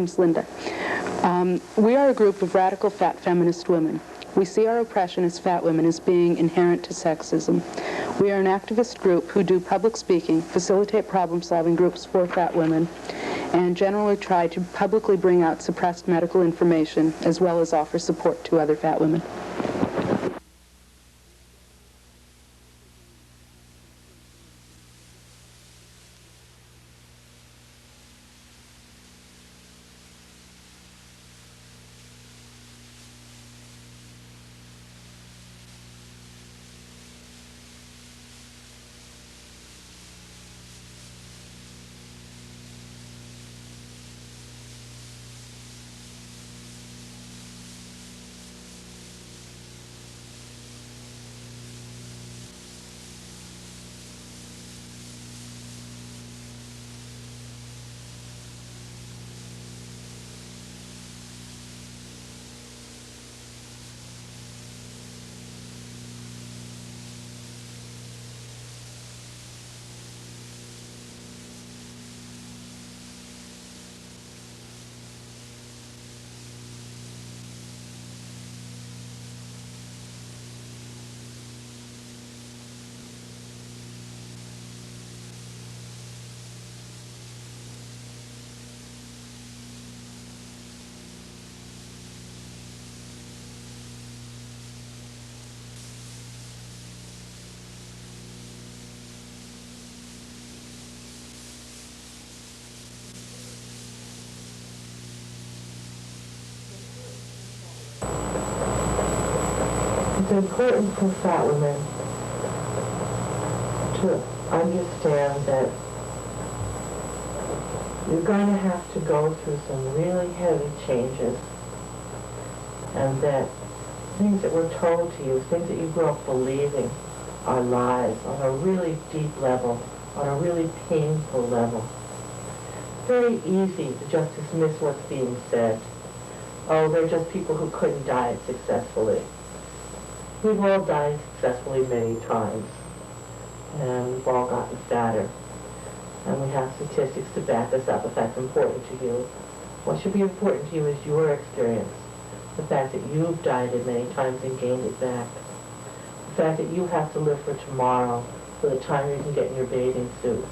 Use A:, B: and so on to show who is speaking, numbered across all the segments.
A: name's Linda. We are a group of radical fat feminist women. We see our oppression as fat women as being inherent to sexism. We are an activist group who do public speaking, facilitate problem-solving groups for fat women, and generally try to publicly bring out suppressed medical information as well as offer support to other fat women.
B: It's important for fat women to understand that you're going to have to go through some really heavy changes, and that things that were told to you, things that you grew up believing, are lies on a really deep level, on a really painful level. It's very easy to just dismiss what's being said. Oh, they're just people who couldn't diet successfully. We've all died successfully many times, and we've all gotten fatter. And we have statistics to back us up if that's important to you. What should be important to you is your experience. The fact that you've dieted many times and gained it back. The fact that you have to live for tomorrow, for the time you can get in your bathing suit.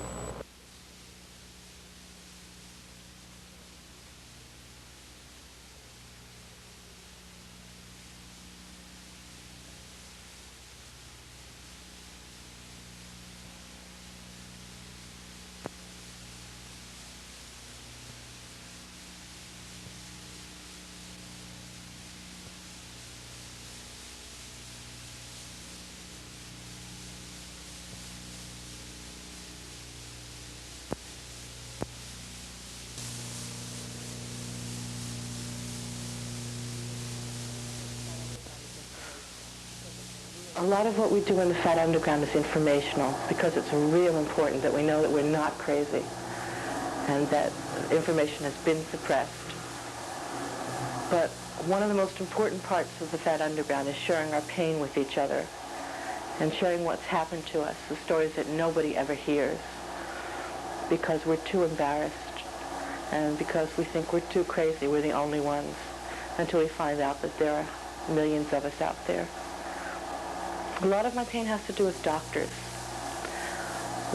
B: A lot of what we do in the Fat Underground is informational, because it's real important that we know that we're not crazy and that information has been suppressed. But one of the most important parts of the Fat Underground is sharing our pain with each other and sharing what's happened to us, the stories that nobody ever hears, because we're too embarrassed and because we think we're too crazy, we're the only ones, until we find out that there are millions of us out there. A lot of my pain has to do with doctors.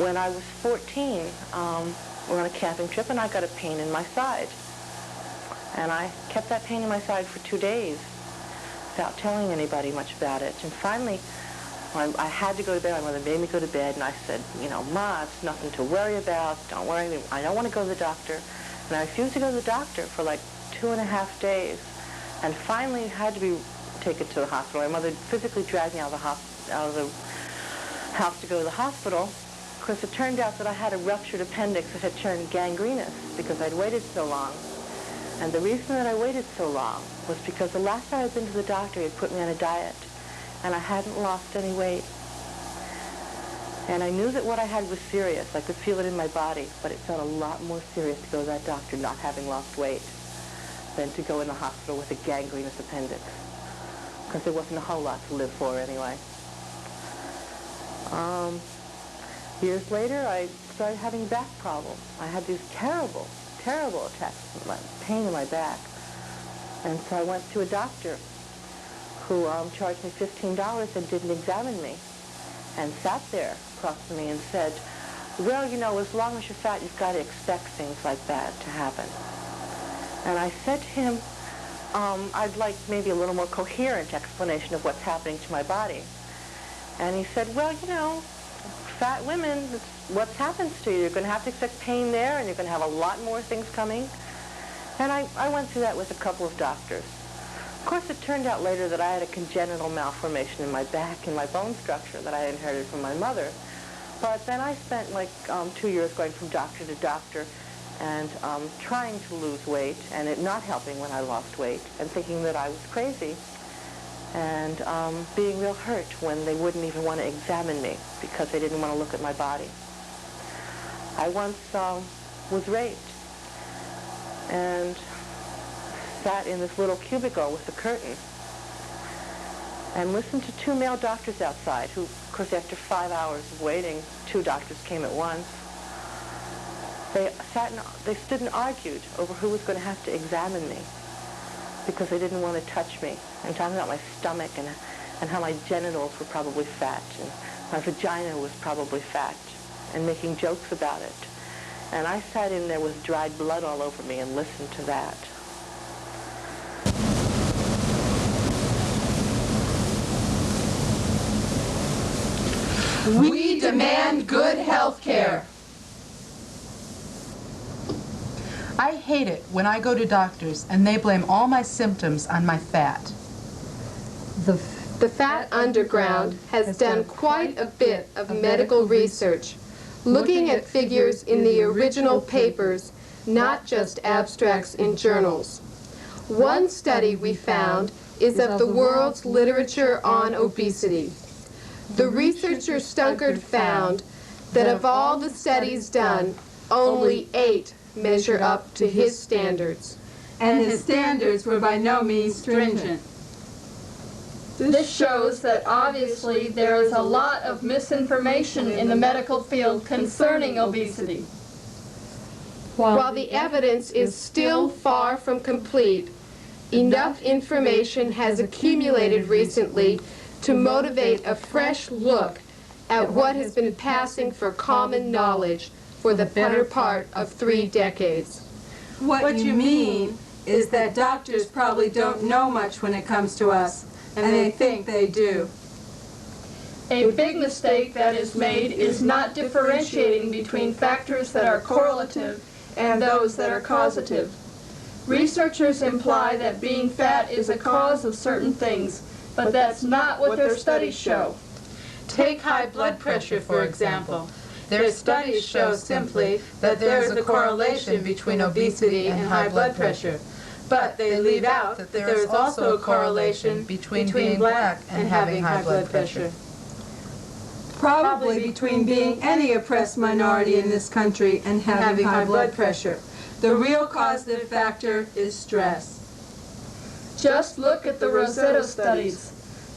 B: When I was 14, we were on a camping trip and I got a pain in my side. And I kept that pain in my side for 2 days without telling anybody much about it. And finally, I had to go to bed. My mother made me go to bed, and I said, you know, Ma, it's nothing to worry about. Don't worry. I don't want to go to the doctor. And I refused to go to the doctor for like 2.5 days. And finally had to be taken to the hospital. My mother physically dragged me out of the house to go to the hospital, because it turned out that I had a ruptured appendix that had turned gangrenous because I'd waited so long. And the reason that I waited so long was because the last time I'd been to the doctor, he had put me on a diet, and I hadn't lost any weight. And I knew that what I had was serious. I could feel it in my body, but it felt a lot more serious to go to that doctor not having lost weight than to go in the hospital with a gangrenous appendix, because there wasn't a whole lot to live for anyway. Years later, I started having back problems. I had these terrible, terrible attacks of pain in my back. And so I went to a doctor who charged me $15 and didn't examine me, and sat there across from me and said, well, you know, as long as you're fat, you've got to expect things like that to happen. And I said to him, I'd like maybe a little more coherent explanation of what's happening to my body. And he said, well, you know, fat women, that's what happens to you. You're going to have to expect pain there, and you're going to have a lot more things coming. And I went through that with a couple of doctors. Of course, it turned out later that I had a congenital malformation in my back and my bone structure that I inherited from my mother. But then I spent like 2 years going from doctor to doctor and trying to lose weight, and it not helping when I lost weight, and thinking that I was crazy, and being real hurt when they wouldn't even want to examine me because they didn't want to look at my body. I once was raped and sat in this little cubicle with a curtain and listened to 2 male doctors outside who, of course, after 5 hours of waiting, 2 doctors came at once. They stood and argued over who was going to have to examine me because they didn't want to touch me, and talking about my stomach and how my genitals were probably fat and my vagina was probably fat, and making jokes about it. And I sat in there with dried blood all over me and listened to that.
C: We demand good health care.
A: I hate it when I go to doctors and they blame all my symptoms on my fat.
C: The Fat Underground has done quite a bit of medical research, looking at figures in the original papers, not just abstracts in journals. One study we found is of the world's literature on obesity. The researcher Stunkard found that of all the studies done, only 8 measure up to his standards.
D: And his standards were by no means stringent.
E: This shows that obviously there is a lot of misinformation in the medical field concerning obesity.
C: While the evidence is still far from complete, enough information has accumulated recently to motivate a fresh look at what has been passing for common knowledge for the better part of 3 decades.
D: What you mean is that doctors probably don't know much when it comes to us, and they think they do.
E: A big mistake that is made is not differentiating between factors that are correlative and those that are causative. Researchers imply that being fat is a cause of certain things, but that's not what their studies show.
D: Take high blood pressure, for example. Their studies show simply that there is a correlation between obesity and high blood pressure. But they leave out that there is also a correlation between being black and having high blood pressure. Probably between being any oppressed minority in this country and having high blood pressure. The real causative factor is stress.
E: Just look at the Rosetta studies.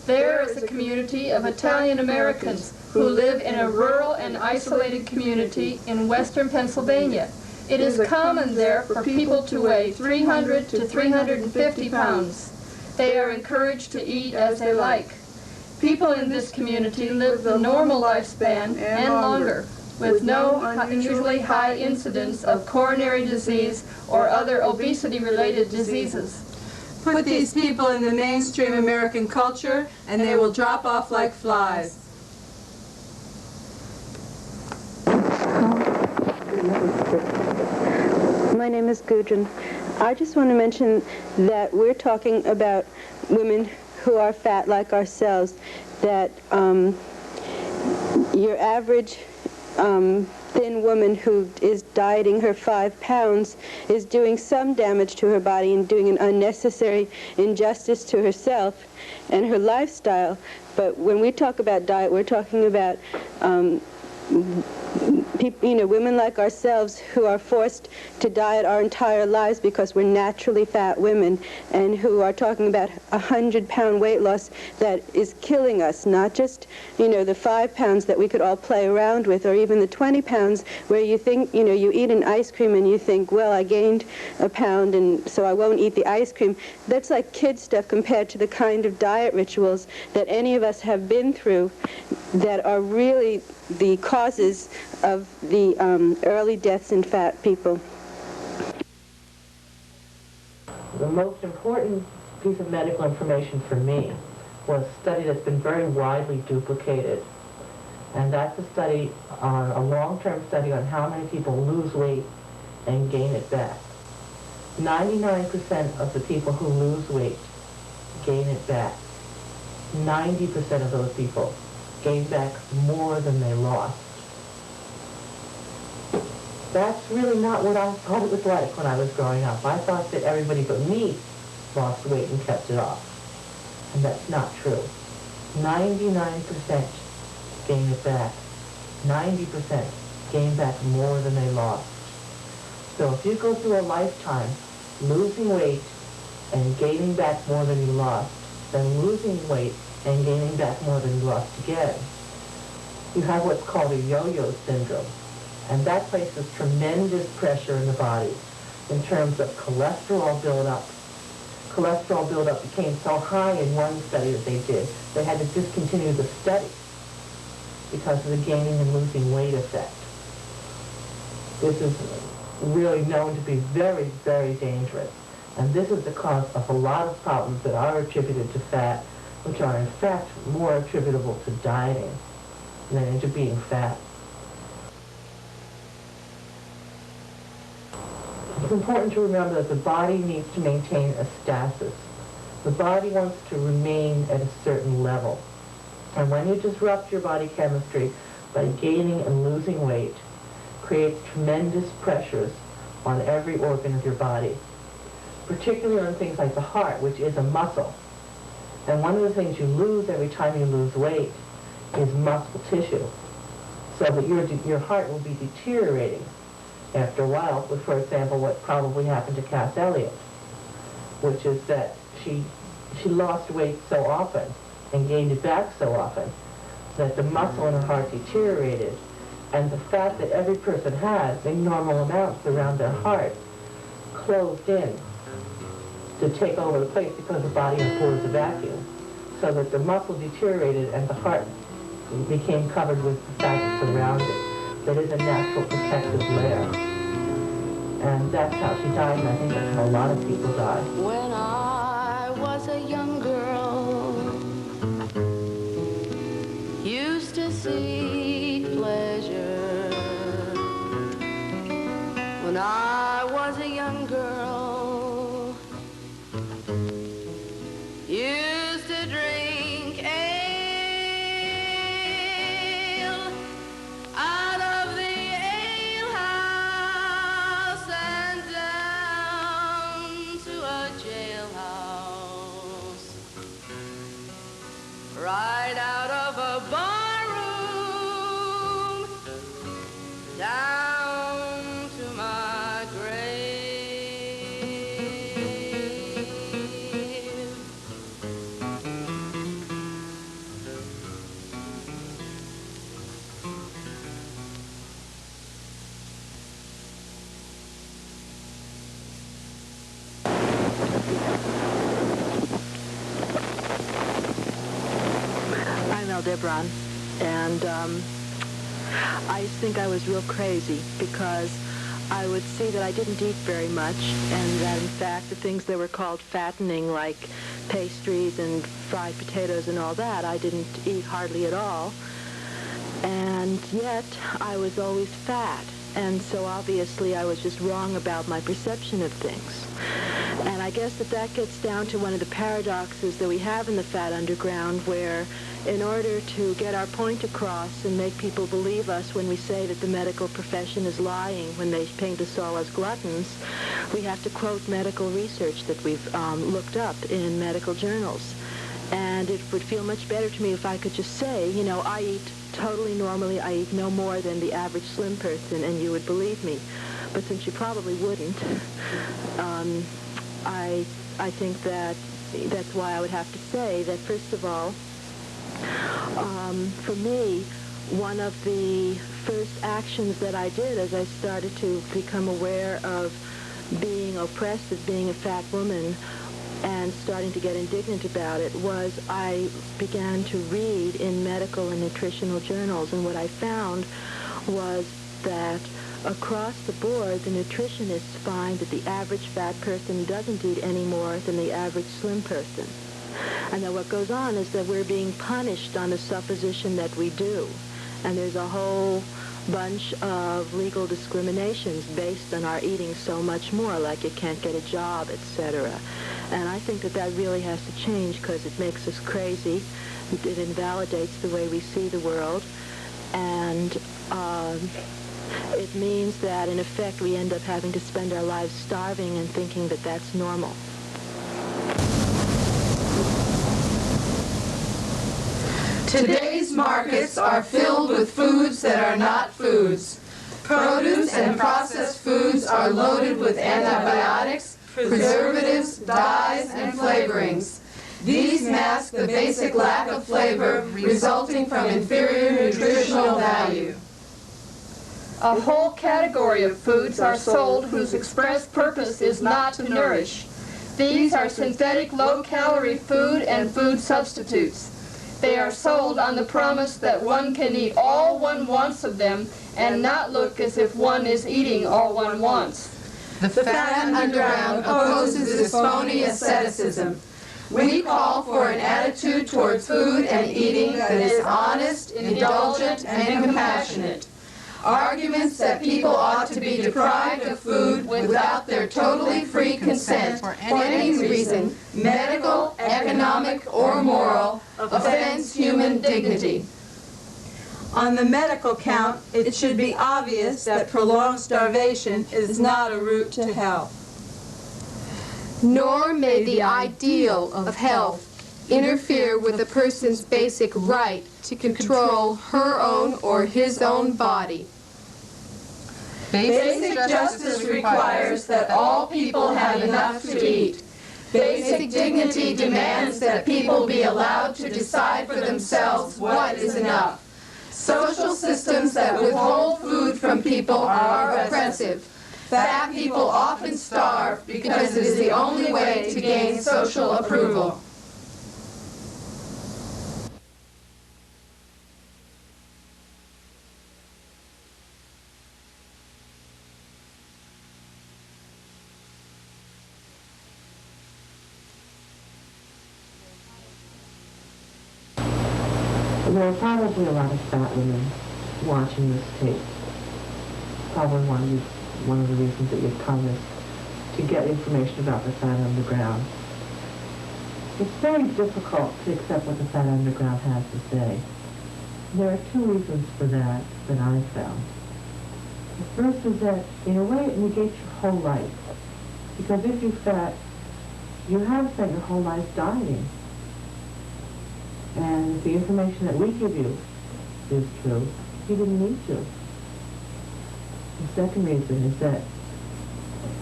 E: There is a community of Italian Americans who live in a rural and isolated community in western Pennsylvania. It is common there for people to weigh 300 to 350 pounds. They are encouraged to eat as they like. People in this community live the normal lifespan and longer, with no unusually high incidence of coronary disease or other obesity-related diseases.
D: Put these people in the mainstream American culture, and they will drop off like flies.
F: My name is Gudrun. I just want to mention that we're talking about women who are fat like ourselves, that your average thin woman who is dieting her 5 pounds is doing some damage to her body and doing an unnecessary injustice to herself and her lifestyle. But when we talk about diet, we're talking about women like ourselves who are forced to diet our entire lives because we're naturally fat women, and who are talking about 100-pound weight loss that is killing us, not just, the 5 pounds that we could all play around with, or even the 20 pounds where you think, you eat an ice cream and you think, well, I gained a pound and so I won't eat the ice cream. That's like kid stuff compared to the kind of diet rituals that any of us have been through that are really the causes of the early deaths in fat people.
B: The most important piece of medical information for me was a study that's been very widely duplicated. And that's a study, a long-term study on how many people lose weight and gain it back. 99% of the people who lose weight gain it back. 90% of those people gain back more than they lost. That's really not what I thought it was like when I was growing up. I thought that everybody but me lost weight and kept it off. And that's not true. 99% gain it back. 90% gain back more than they lost. So if you go through a lifetime losing weight and gaining back more than you lost, then losing weight and gaining back more than you lost again, you have what's called a yo-yo syndrome. And that places tremendous pressure in the body in terms of cholesterol buildup. Cholesterol buildup became so high in one study that they did, they had to discontinue the study because of the gaining and losing weight effect. This is really known to be very, very dangerous. And this is the cause of a lot of problems that are attributed to fat, which are in fact more attributable to dieting than to being fat. It's important to remember that the body needs to maintain a stasis. The body wants to remain at a certain level. And when you disrupt your body chemistry by gaining and losing weight, creates tremendous pressures on every organ of your body, particularly on things like the heart, which is a muscle. And one of the things you lose every time you lose weight is muscle tissue, so that your heart will be deteriorating after a while, with, for example, what probably happened to Cass Elliot, which is that she lost weight so often and gained it back so often that the muscle in her heart deteriorated, and the fat that every person has in normal amounts around their heart closed in to take over the place because the body abhors a vacuum, so that the muscle deteriorated and the heart became covered with the fat that's around it. That is a natural protective layer. And that's how she died, and I think that's how a lot of people die.
G: When I was a young girl, used to seek pleasure. When I was a young girl, used to drink ale out of the alehouse and down to a jailhouse, right out of a barroom, down to my grave.
B: I'm Aldebron, and I used to think I was real crazy because I would see that I didn't eat very much, and that in fact the things that were called fattening, like pastries and fried potatoes and all that, I didn't eat hardly at all, and yet I was always fat. And so obviously I was just wrong about my perception of things. And I guess that gets down to one of the paradoxes that we have in the fat underground, where in order to get our point across and make people believe us when we say that the medical profession is lying when they paint us all as gluttons, we have to quote medical research that we've looked up in medical journals. And it would feel much better to me if I could just say, I eat totally normally. I eat no more than the average slim person, and you would believe me. But since you probably wouldn't, I think that that's why I would have to say that, first of all, for me, one of the first actions that I did as I started to become aware of being oppressed as being a fat woman and starting to get indignant about it was I began to read in medical and nutritional journals, and what I found was that across the board, the nutritionists find that the average fat person doesn't eat any more than the average slim person. And that what goes on is that we're being punished on the supposition that we do. And there's a whole bunch of legal discriminations based on our eating so much more, like you can't get a job, etc. And I think that that really has to change because it makes us crazy. It invalidates the way we see the world. And it means that, in effect, we end up having to spend our lives starving and thinking that that's normal.
D: Today's markets are filled with foods that are not foods. Produce and processed foods are loaded with antibiotics, preservatives, dyes, and flavorings. These mask the basic lack of flavor resulting from inferior nutritional value.
E: A whole category of foods are sold whose express purpose is not to nourish. These are synthetic low-calorie food and food substitutes. They are sold on the promise that one can eat all one wants of them and not look as if one is eating all one wants.
D: The Fat Underground opposes this phony asceticism. We call for an attitude towards food and eating that is honest, indulgent, and compassionate. Arguments that people ought to be deprived of food without their totally free consent for any reason, medical, economic, or moral, offends human dignity.
H: On the medical count, it should be obvious that prolonged starvation is not a route to health.
C: Nor may the ideal of health interfere with a person's basic right to control her own or his own body.
H: Basic justice requires that all people have enough to eat. Basic dignity demands that people be allowed to decide for themselves what is enough. Social systems that withhold food from people are oppressive. Fat people often starve because it is the only way to gain social approval.
B: There are probably a lot of fat women watching this tape. Probably one of the reasons that you've come is to get information about the Fat Underground. It's very difficult to accept what the Fat Underground has to say. There are two reasons for that I found. The first is that, in a way, it negates your whole life. Because if you're fat, you have spent your whole life dieting. And if the information that we give you is true, you didn't need to. The second reason is that,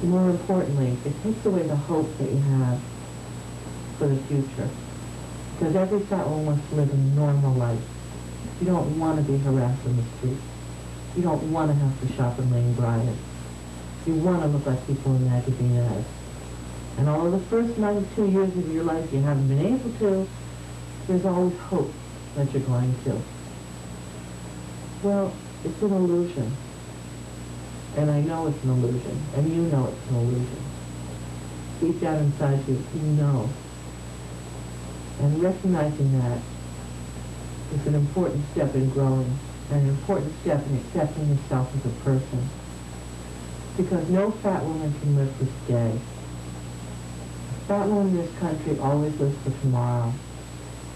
B: more importantly, it takes away the hope that you have for the future. Because every fat woman wants to live a normal life. You don't want to be harassed in the street. You don't want to have to shop in Lane Bryant. You want to look like people in magazine ads. And although the first 92 years of your life you haven't been able to, there's always hope that you're going to. Well, it's an illusion. And I know it's an illusion. And you know it's an illusion. Deep down inside you, you know. And recognizing that is an important step in growing, and an important step in accepting yourself as a person. Because no fat woman can live for today. A fat woman in this country always lives for tomorrow.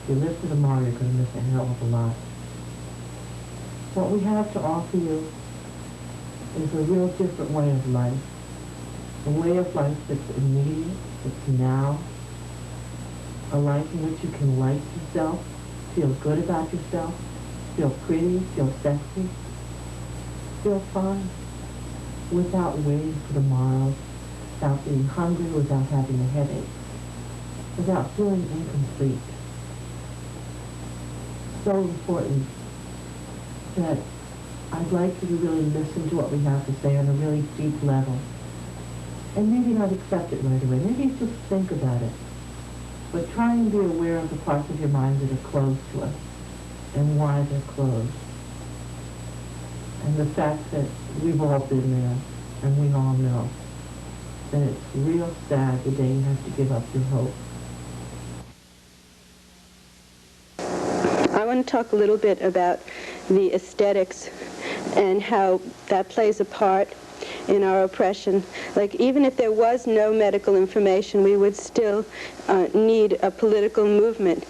B: If you live for tomorrow, you're going to miss a hell of a lot. What we have to offer you is a real different way of life. A way of life that's immediate, that's now. A life in which you can like yourself, feel good about yourself,
I: feel pretty, feel sexy, feel fine, without waiting for tomorrow, without being hungry, without having a headache, without feeling incomplete. So important that I'd like you to really listen to what we have to say on a really deep level. And maybe not accept it right away. Maybe just think about it. But try and be aware of the parts of your mind that are closed to us and why they're closed. And the fact that we've all been there and we all know that it's real sad the day you have to give up your hope.
F: I want to talk a little bit about the aesthetics and how that plays a part in our oppression. Like, even if there was no medical information, we would still need a political movement.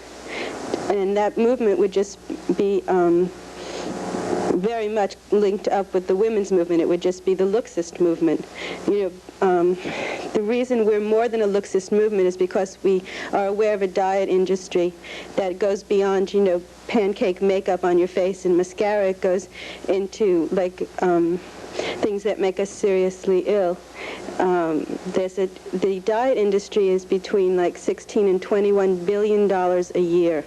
F: And that movement would just be very much linked up with the women's movement. It would just be the Looksist movement. You know, the reason we're more than a Looksist movement is because we are aware of a diet industry that goes beyond, you know, pancake makeup on your face and mascara. It goes into, like, things that make us seriously ill. The diet industry is between like $16 and $21 billion a year.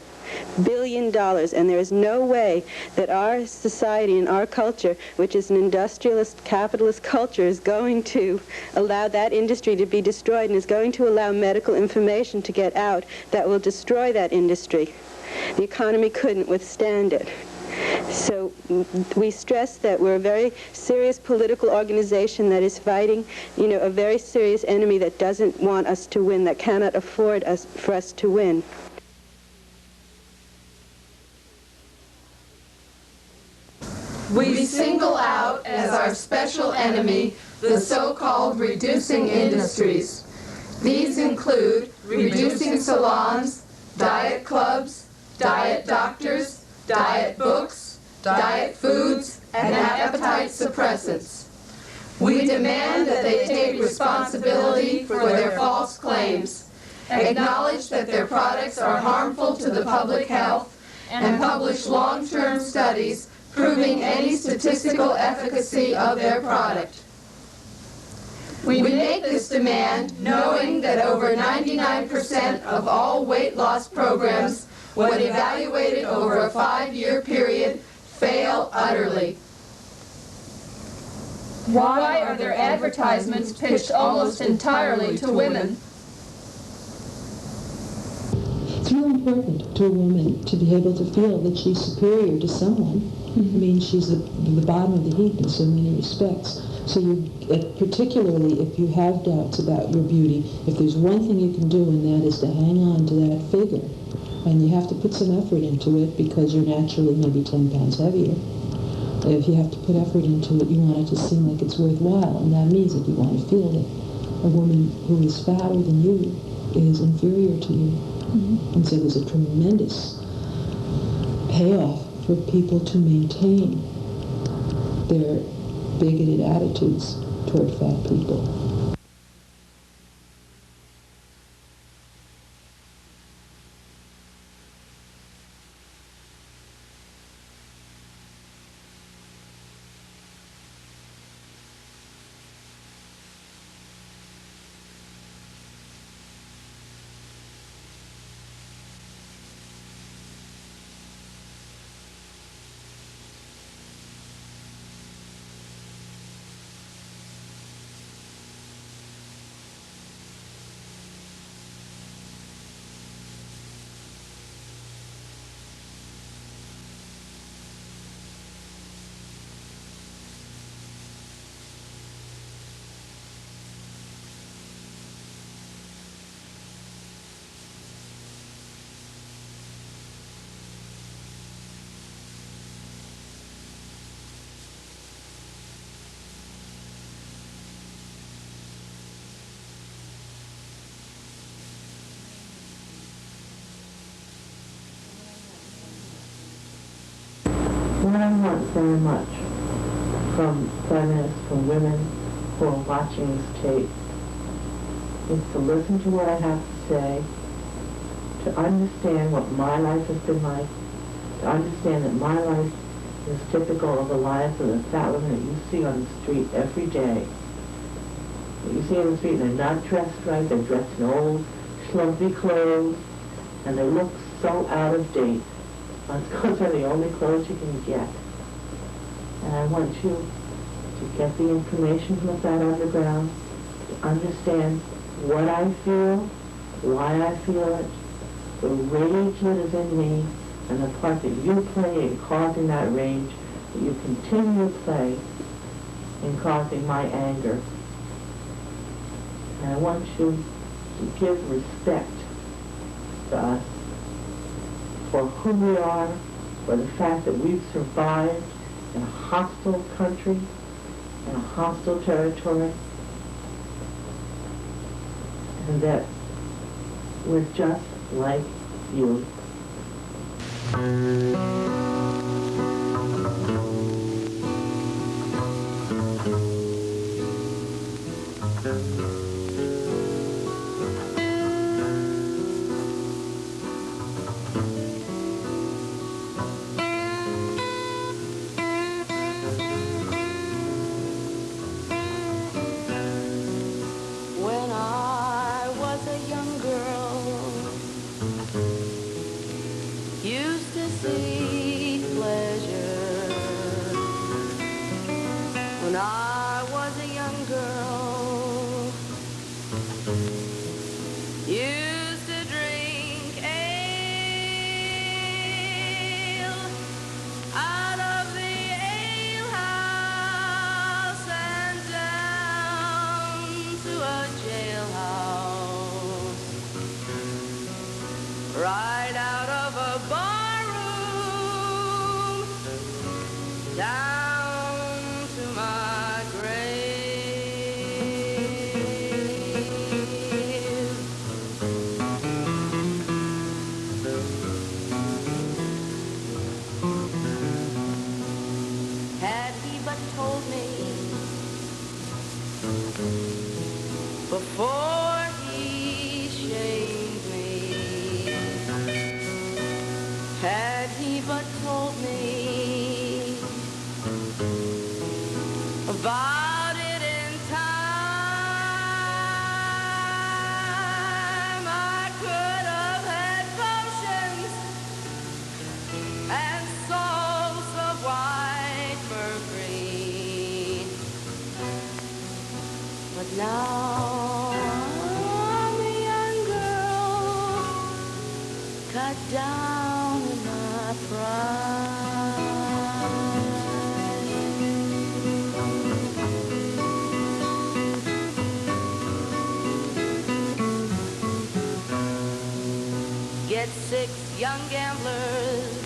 F: $1 billion, and there is no way that our society and our culture, which is an industrialist, capitalist culture, is going to allow that industry to be destroyed and is going to allow medical information to get out that will destroy that industry. The economy couldn't withstand it. So we stress that we're a very serious political organization that is fighting, you know, a very serious enemy that doesn't want us to win, that cannot afford for us to win.
H: We single out as our special enemy the so-called reducing industries. These include reducing salons, diet clubs, diet doctors, diet books, diet foods, and appetite suppressants. We demand that they take responsibility for their false claims, acknowledge that their products are harmful to the public health, and publish long-term studies proving any statistical efficacy of their product. We make this demand knowing that over 99% of all weight loss programs, when evaluated over a 5-year period, fail utterly.
E: Why are their advertisements pitched almost entirely to women?
J: It's real important to a woman to be able to feel that she's superior to someone. I mean, she's the bottom of the heap in so many respects. So particularly if you have doubts about your beauty, if there's one thing you can do, and that is to hang on to that figure. And you have to put some effort into it because you're naturally maybe 10 pounds heavier. If you have to put effort into it, you want it to seem like it's worthwhile. And that means that you want to feel that a woman who is fatter than you is inferior to you. And so there's a tremendous payoff for people to maintain their bigoted attitudes toward fat people.
I: What I want very much from feminists, from women who are watching this tape, is to listen to what I have to say, to understand what my life has been like, to understand that my life is typical of the lives of the fat women that you see on the street every day. That you see on the street, they're not dressed right, they're dressed in old, schlumpy clothes, and they look so out of date. Those are the only clothes you can get. And I want you to get the information from the Fat Underground, to understand what I feel, why I feel it, the rage that is in me, and the part that you play in causing that rage, that you continue to play in causing my anger. And I want you to give respect to us for who we are, for the fact that we've survived in a hostile country, in a hostile territory, and that we're just like you.
G: When I was a young girl, used to seek pleasure. When I was a young girl, used to drink ale out of the alehouse and down to a jailhouse, right out of a barroom, down to my grave. Had he but told me before he shamed me, had he but told me about it in time, I could have had potions and salts of white mercury. But now I'm a young girl, cut down in my pride. Get 6 young gamblers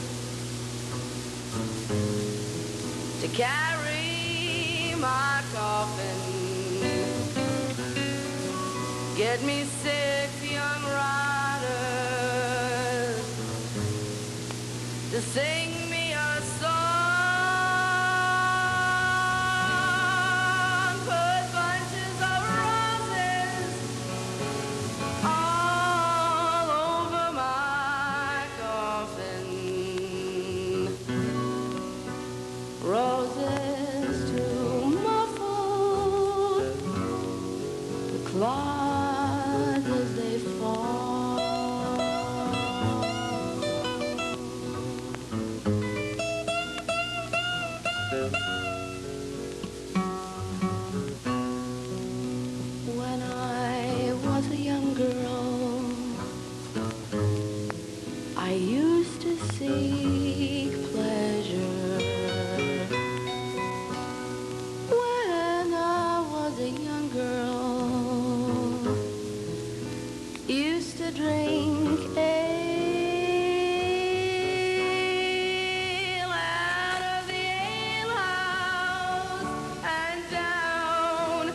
G: to carry my coffin. Get me 6 young riders to sing me a song. Put bunches of roses all over my coffin. Roses to muffle the clouds as they fall. When I was a young girl, I used to seek pleasure. When I was a young girl, used to drink ale out of the alehouse and down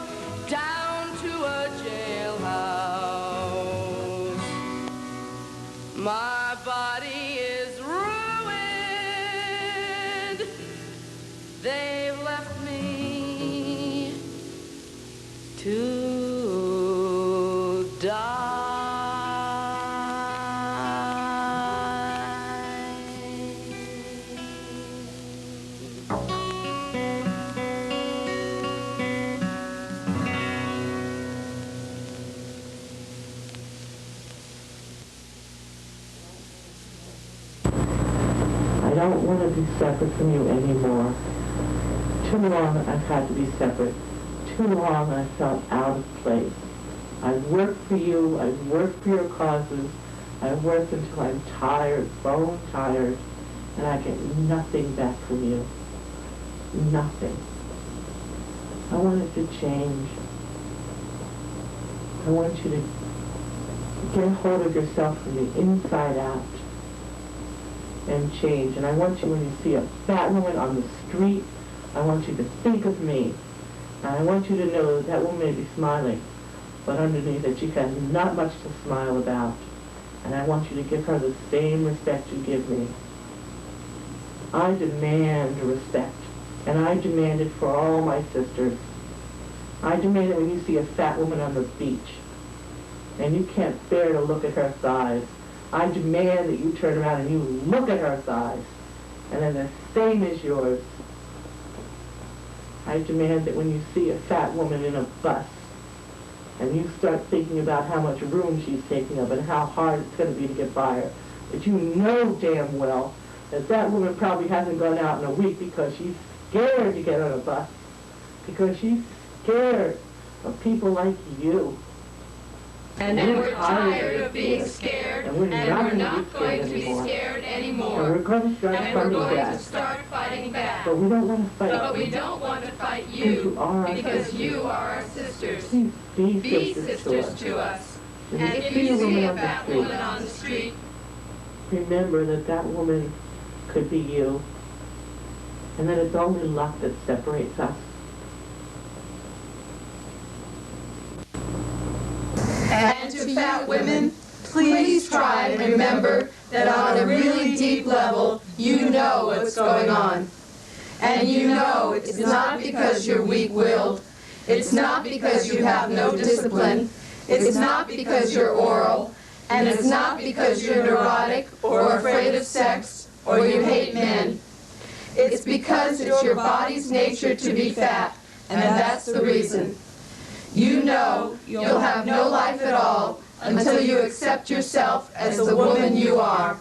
G: to a jailhouse. My body is ruined. They've left me to die.
I: I don't want to be separate from you anymore. Too long I've had to be separate. Too long I felt out of place. I've worked for you, I've worked for your causes, I've worked until I'm tired, bone tired, and I get nothing back from you. Nothing. I want it to change. I want you to get a hold of yourself from the inside out and change. And I want you, when you see a fat woman on the street, I want you to think of me. And I want you to know that that woman may be smiling, but underneath it she has not much to smile about. And I want you to give her the same respect you give me. I demand respect, and I demand it for all my sisters. I demand it when you see a fat woman on the beach, and you can't bear to look at her thighs. I demand that you turn around and you look at her thighs, and they're the same as yours. I demand that when you see a fat woman in a bus, and you start thinking about how much room she's taking up and how hard it's going to be to get by her, that you know damn well that that woman probably hasn't gone out in a week because she's scared to get on a bus, because she's scared of people like you.
H: And we're tired of being scared, and we're not going to be scared anymore.
I: And we're going to start
H: fighting back.
I: But we don't want to fight.
H: But we don't want to fight you, because you are our sisters.
I: Be
H: sisters to us.
I: And
H: if you see a fat woman on the street,
I: remember that that woman could be you, and that it's only luck that separates us.
H: And to fat women, please try and remember that on a really deep level, you know what's going on. And you know it's not because you're weak-willed. It's not because you have no discipline. It's not because you're oral. And it's not because you're neurotic or afraid of sex or you hate men. It's because it's your body's nature to be fat, and that's the reason. You know you'll have no life at all until you accept yourself as the woman you are.